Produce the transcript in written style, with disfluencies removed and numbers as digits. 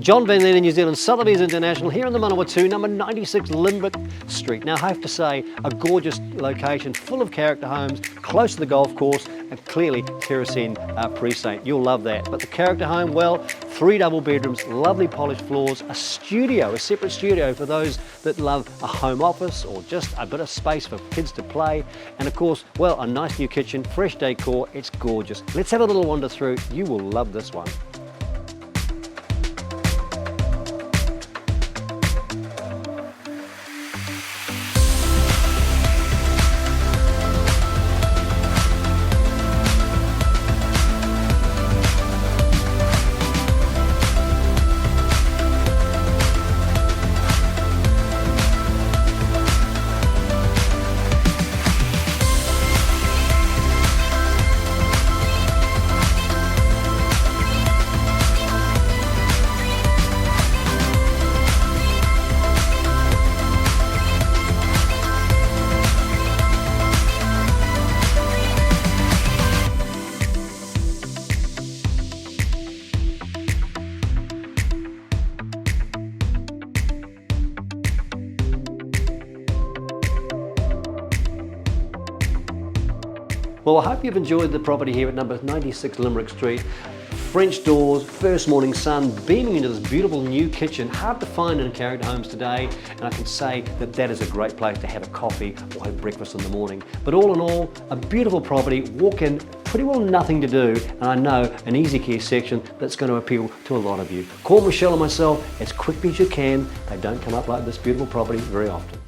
John Van Linden, New Zealand, Sotheby's International, here in the Manawatu, number 96 Limbrick Street. Now, I have to say, a gorgeous location, full of character homes, close to the golf course, and clearly Terrace End precinct. You'll love that. But the character home, well, 3 double bedrooms, lovely polished floors, a studio, a separate studio for those that love a home office or just a bit of space for kids to play. And of course, well, a nice new kitchen, fresh decor, it's gorgeous. Let's have a little wander through. You will love this one. Well, I hope you've enjoyed the property here at number 96 Limbrick Street. French doors, first morning sun, beaming into this beautiful new kitchen. Hard to find in character homes today, and I can say that that is a great place to have a coffee or have breakfast in the morning. But all in all, a beautiful property, walk in, pretty well nothing to do, and I know an easy care section that's going to appeal to a lot of you. Call Michelle and myself as quickly as you can. They don't come up like this beautiful property very often.